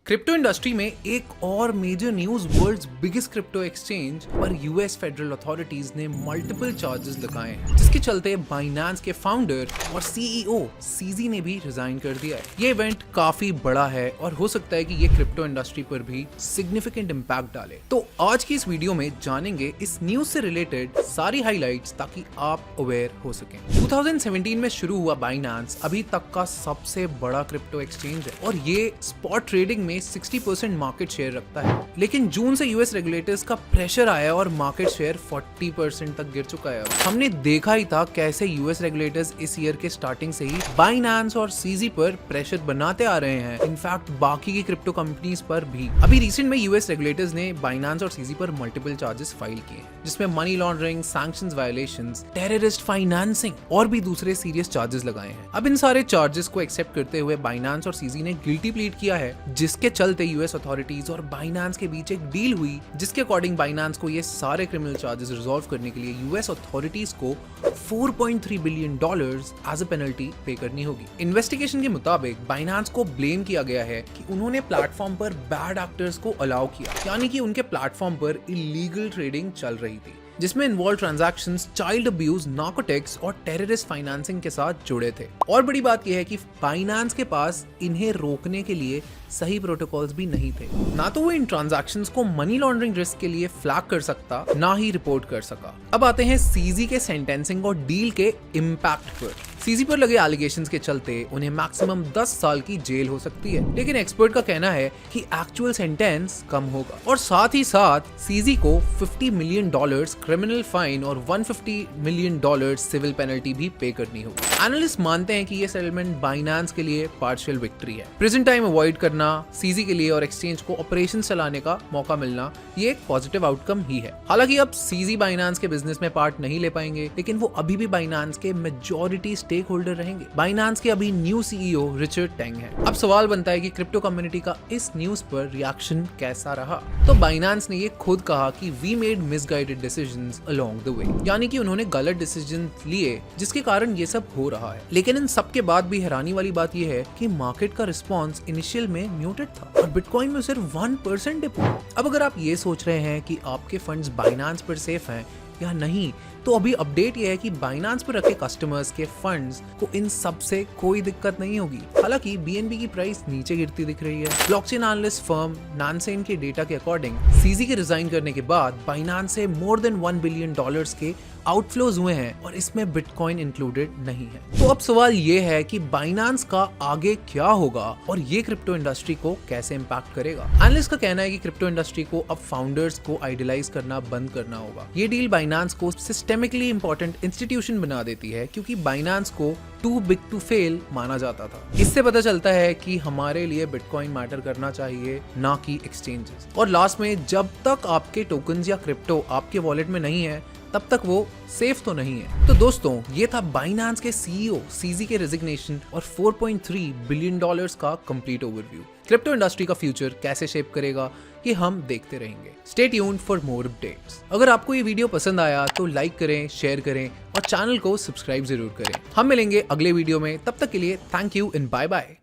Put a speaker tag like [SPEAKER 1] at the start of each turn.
[SPEAKER 1] Crypto industry में एक और major news, world's biggest crypto exchange पर यूएस फेडरल अथॉरिटीज ने मल्टीपल चार्जेस लगाए हैं, जिसके चलते बाइनेंस के फाउंडर और सीईओ सीजी ने भी रिजाइन कर दिया है। ये इवेंट काफी बड़ा है और हो सकता है कि ये क्रिप्टो इंडस्ट्री पर भी सिग्निफिकेंट इम्पैक्ट डाले। तो आज की इस वीडियो में जानेंगे इस न्यूज से रिलेटेड सारी हाइलाइट्स ताकि आप अवेयर हो सकें। 2017 में शुरू हुआ बाइनेंस अभी तक का सबसे बड़ा क्रिप्टो एक्सचेंज है और ये स्पॉट ट्रेडिंग में 60% मार्केट शेयर रखता है। लेकिन जून से यूएस रेगुलेटर्स का प्रेशर आया और मार्केट शेयर 40% तक गिर चुका है। हमने देखा ही था कैसे यूएस रेगुलेटर्स इस ईयर के स्टार्टिंग से ही बाइनेंस और सीजी पर प्रेशर बनाते आ रहे हैं, इनफैक्ट बाकी की क्रिप्टो कंपनीज पर भी। अभी रिसेंट में यूएस रेगुलेटर्स ने बाइनेंस और सीजी पर मल्टीपल चार्जेस फाइल किए, जिसमें money laundering, sanctions violations, terrorist financing और भी दूसरे सीरियस चार्जेस लगाए हैं। अब इन सारे चार्जेस को एक्सेप्ट करते हुए बाइनेंस और सीजी ने गिल्टी प्लीड किया है, जिसके चलते यूएस अथॉरिटीज और बाइनेंस के बीच एक डील हुई, जिसके अकॉर्डिंग बाइनेंस को ये सारे क्रिमिनल चार्जेस रिजॉल्व करने के लिए यूएस अथॉरिटीज को $4.3 बिलियन एज अ पेनल्टी पे करनी होगी। इन्वेस्टिगेशन के मुताबिक बाइनेंस को ब्लेम किया गया है कि उन्होंने प्लेटफॉर्म पर बैड एक्टर्स को अलाउ किया, यानी कि उनके प्लेटफॉर्म पर इलीगल ट्रेडिंग चल रही थी, जिसमें involve transactions child abuse, narcotics और टेररिस्ट फाइनेंसिंग के साथ जुड़े थे। और बड़ी बात यह है कि बाइनेंस के पास इन्हें रोकने के लिए सही प्रोटोकॉल्स भी नहीं थे। ना तो वो इन ट्रांजैक्शंस को मनी लॉन्ड्रिंग रिस्क के लिए फ्लैग कर सकता, ना ही रिपोर्ट कर सका। अब आते हैं सीजी के सेंटेंसिंग और डील के इम्पैक्ट पर। सीजी पर लगे एलिगेशंस के चलते उन्हें मैक्सिमम 10 साल की जेल हो सकती है, लेकिन एक्सपर्ट का कहना है कि एक्चुअल सेंटेंस कम होगा और साथ ही साथ सीजी को $50 मिलियन क्रिमिनल फाइन और $150 मिलियन सिविल पेनल्टी भी पे करनी होगी। एनालिस्ट मानते हैं कि ये सेटलमेंट बाइनेंस के लिए पार्शियल विक्ट्री है। प्रेजेंट टाइम अवॉइड करना, सीजी के लिए और एक्सचेंज को ऑपरेशन चलाने का मौका मिलना, ये एक पॉजिटिव आउटकम ही है। हालांकि अब सीजी बाइनेंस के बिजनेस में पार्ट नहीं ले पाएंगे, लेकिन वो अभी भी बाइनेंस के मेजॉरिटी स्टेक होल्डर रहेंगे। बाइनेंस के अभी न्यू सीईओ रिचर्ड टेंग है। अब सवाल बनता है कि क्रिप्टो कम्युनिटी का इस न्यूज पर रिएक्शन कैसा रहा। तो बाइनेंस ने ये खुद कहा कि we made misguided decisions along the way, यानी कि उन्होंने गलत डिसीजन लिए जिसके कारण ये सब हो रहा है। लेकिन इन सब के बाद भी हैरानी वाली बात यह है कि मार्केट का रिस्पॉन्स इनिशियल में म्यूटेड था और बिटकॉइन में सिर्फ 1% डिप हुआ। अब अगर आप ये सोच रहे हैं कि आपके फंड्स बाइनेंस पर सेफ हैं या नहीं, तो अभी अपडेट ये है कि बाइनेंस पर रखे कस्टमर्स के फंड्स को इन सब से कोई दिक्कत नहीं होगी। हालांकि बीएनबी की प्राइस नीचे गिरती दिख रही है। ब्लॉकचेन एनालिस्ट फर्म नानसेन के डेटा के अकॉर्डिंग सीजी के रिजाइन करने के बाद बाइनेंस से मोर देन $1 बिलियन के आउटफ्लोज हुए हैं और इसमें बिटकॉइन इंक्लूडेड नहीं है। तो अब सवाल ये है कि बाइनेंस का आगे क्या होगा और ये क्रिप्टो इंडस्ट्री को कैसे इम्पैक्ट करेगा। एनालिस्ट का कहना है कि क्रिप्टो इंडस्ट्री को अब फाउंडर्स को आइडियलाइज करना बंद करना होगा। ये डील बाइनेंस को सिस्टेमिकली इंपॉर्टेंट इंस्टीट्यूशन बना देती है, क्योंकि बाइनेंस को टू बिग टू फेल माना जाता था। इससे पता चलता है कि हमारे लिए बिटकॉइन मैटर करना चाहिए, ना कि एक्सचेंजेस। और लास्ट में, जब तक आपके टोकन्स या क्रिप्टो आपके वॉलेट में नहीं है, तब तक वो सेफ तो नहीं है। तो दोस्तों, ये था बाइनेंस के सीईओ सीजी के रेजिग्नेशन और $4.3 बिलियन का कंप्लीट ओवरव्यू। क्रिप्टो इंडस्ट्री का फ्यूचर कैसे शेप करेगा, ये हम देखते रहेंगे। Stay tuned for more updates. अगर आपको ये वीडियो पसंद आया तो लाइक करें, शेयर करें और चैनल को सब्सक्राइब जरूर करें। हम मिलेंगे अगले वीडियो में, तब तक के लिए thank you and bye bye.